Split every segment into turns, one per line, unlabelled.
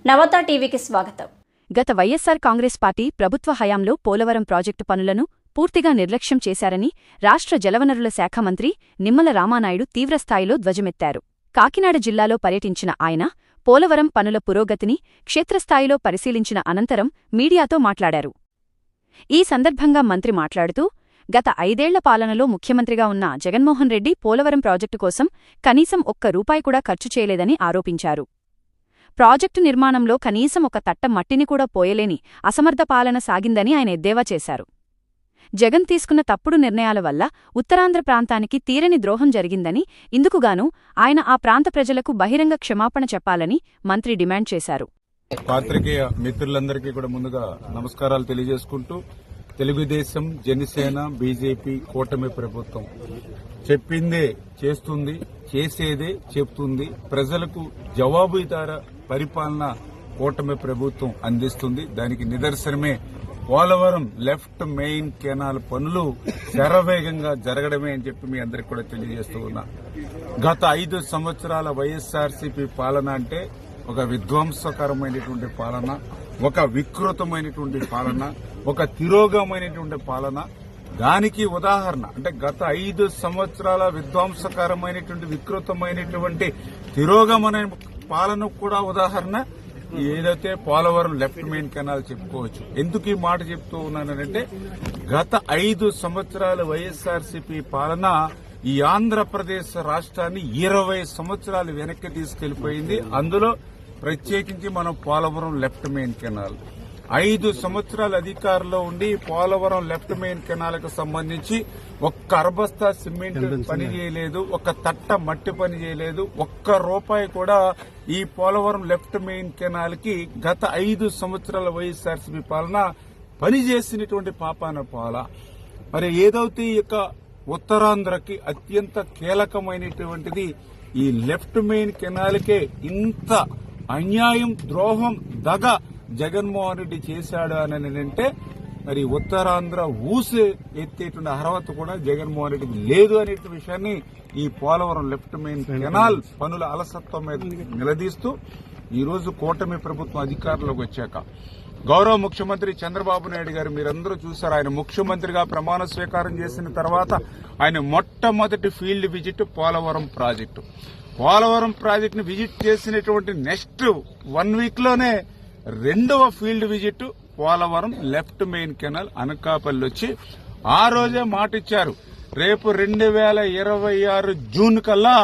నవత టీవీకి స్వాగతం.
గత వైఎస్సార్ కాంగ్రెస్ పార్టీ ప్రభుత్వ హయాంలో పోలవరం ప్రాజెక్టు పనులను పూర్తిగా నిర్లక్ష్యం చేశారని రాష్ట్ర జలవనరుల శాఖ మంత్రి నిమ్మల రామానాయుడు తీవ్రస్థాయిలో ధ్వజమెత్తారు. కాకినాడ జిల్లాలో పర్యటించిన ఆయన పోలవరం పనుల పురోగతిని క్షేత్రస్థాయిలో పరిశీలించిన అనంతరం మీడియాతో మాట్లాడారు. ఈ సందర్భంగా మంత్రి మాట్లాడుతూ, గత 5 ఏళ్ల పాలనలో ముఖ్యమంత్రిగా ఉన్న జగన్మోహన్ రెడ్డి పోలవరం ప్రాజెక్టు కోసం కనీసం ₹1 కూడా ఖర్చు చేయలేదని ఆరోపించారు. ప్రాజెక్టు నిర్మాణంలో కనీసం ఒక తట్ట మట్టిని కూడా పోయలేని అసమర్థ పాలన సాగిందని ఆయన ఎద్దేవా చేశారు. జగన్ తీసుకున్న తప్పుడు నిర్ణయాల వల్ల ఉత్తరాంధ్ర ప్రాంతానికి తీరని ద్రోహం జరిగిందని, ఇందుకుగాను ఆయన ఆ ప్రాంత ప్రజలకు బహిరంగ క్షమాపణ చెప్పాలని మంత్రి డిమాండ్ చేశారు.
పాత్రికేయ మిత్రులందరికీ కూడా ముందుగా నమస్కారాలు తెలియజేసుకుంటూ, తెలుగుదేశం, జనసేన, బీజేపీ కూటమి ప్రభుత్వం చెప్పిందే చేస్తుంది, చేసేదే చెప్తుంది. ప్రజలకు జవాబుదార పరిపాలన కూటమి ప్రభుత్వం అందిస్తుంది. దానికి నిదర్శనమే పోలవరం లెఫ్ట్ మెయిన్ కెనాల్ పనులు శరవేగంగా జరగడమే అని చెప్పి మీ అందరికి కూడా తెలియజేస్తూ ఉన్నా. గత 5 సంవత్సరాల వైఎస్ఆర్సీపీ పాలన అంటే ఒక విధ్వంసకరమైనటువంటి పాలన, ఒక వికృతమైనటువంటి పాలన, ఒక తిరోగమైనటువంటి పాలన. దానికి ఉదాహరణ అంటే గత 5 సంవత్సరాల విధ్వంసకరమైనటువంటి వికృతమైనటువంటి తిరోగమైన పాలన కూడా ఉదాహరణ ఏదైతే పోలవరం లెఫ్ట్ మెయిన్ కెనాల్ చెప్పుకోవచ్చు. ఎందుకు ఈ మాట చెప్తూ ఉన్నానంటే, గత 5 సంవత్సరాల వైఎస్ఆర్సీపీ పాలన ఈ ఆంధ్రప్రదేశ్ రాష్ట్రాన్ని 20 సంవత్సరాలు వెనక్కి తీసుకెళ్లిపోయింది. అందులో ప్రత్యేకించి మనం పోలవరం లెఫ్ట్ మెయిన్ కెనాల్ 5 సంవత్సరాల అధికారంలో ఉండి పోలవరం లెఫ్ట్ మెయిన్ కెనాల్ కు సంబంధించి ఒక్క అరబస్తా సిమెంట్ పని చేయలేదు, ఒక తట్ట మట్టి పని చేయలేదు, ₹1 కూడా ఈ పోలవరం లెఫ్ట్ మెయిన్ కెనాల్ కి గత 5 సంవత్సరాల వైఎస్ఆర్సీపీ పాలన పనిచేసినటువంటి పాపాన పోల. మరి ఏదైతే ఈ యొక్క ఉత్తరాంధ్రకి అత్యంత కీలకమైనటువంటిది ఈ లెఫ్ట్ మెయిన్ కెనాల్కే ఇంత అన్యాయం, ద్రోహం, దగ జగన్మోహన్ రెడ్డి చేశాడు అని అంటే, మరి ఉత్తరాంధ్ర ఊసి ఎత్తేటువంటి అర్హత కూడా జగన్మోహన్ రెడ్డికి లేదు అనే విషయాన్ని ఈ పోలవరం లెఫ్ట్ మెయిన్ కెనాల్ పనుల అలసత్వం మీద నిలదీస్తూ ఈ రోజు కూటమి ప్రభుత్వం అధికారంలోకి వచ్చాక గౌరవ ముఖ్యమంత్రి చంద్రబాబు నాయుడు గారు మీరందరూ చూశారు. ఆయన ముఖ్యమంత్రిగా ప్రమాణ స్వీకారం చేసిన తర్వాత ఆయన మొట్టమొదటి field visit Polavaram project. Polavaram ప్రాజెక్టును విజిట్ చేసినటువంటి నెక్స్ట్ 1 వీక్ లోనే 2వ field visit Polavaram left main canal Anakapalli వచ్చి ఆ రోజే మాటిచ్చారు, రేపు 2026 జూన్ కల్లా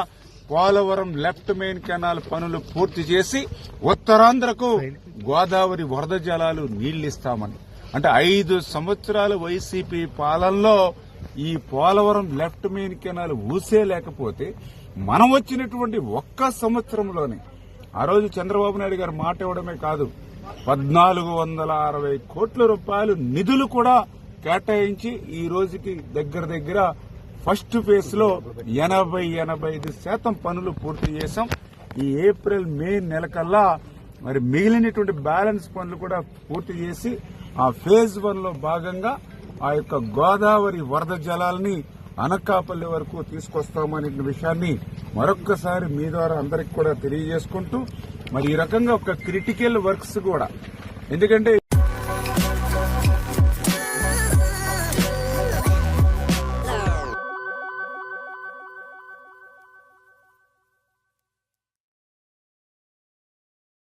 పోలవరం లెఫ్ట్ మెయిన్ కెనాల్ పనులు పూర్తి చేసి ఉత్తరాంధ్రకు గోదావరి వరద జలాలు నీళ్లిస్తామని. అంటే 5 సంవత్సరాల వైసీపీ పాలనలో ఈ పోలవరం లెఫ్ట్ మెయిన్ కెనాల్ ఊసే లేకపోతే మనం వచ్చినటువంటి ఒక్క సంవత్సరంలోనే ఆ రోజు చంద్రబాబు నాయుడు గారు మాట ఇవ్వడమే కాదు, 1460 కోట్ల రూపాయలు నిధులు కూడా కేటాయించి ఈ రోజుకి దగ్గర ఫస్ట్ ఫేజ్ లో 80-85% పనులు పూర్తి చేశాం. ఈ ఏప్రిల్ మే నెలకల్లా మరి మిగిలినటువంటి బ్యాలెన్స్ పనులు కూడా పూర్తి చేసి ఆ ఫేజ్ 1 లో భాగంగా ఆ యొక్క గోదావరి వరద జలాల్ని అనకాపల్లి వరకు తీసుకొస్తామనే విషయాన్ని మరొక్కసారి మీ ద్వారా అందరికి కూడా తెలియజేసుకుంటూ, మరి ఈ రకంగా ఒక క్రిటికల్ వర్క్స్ కూడా, ఎందుకంటే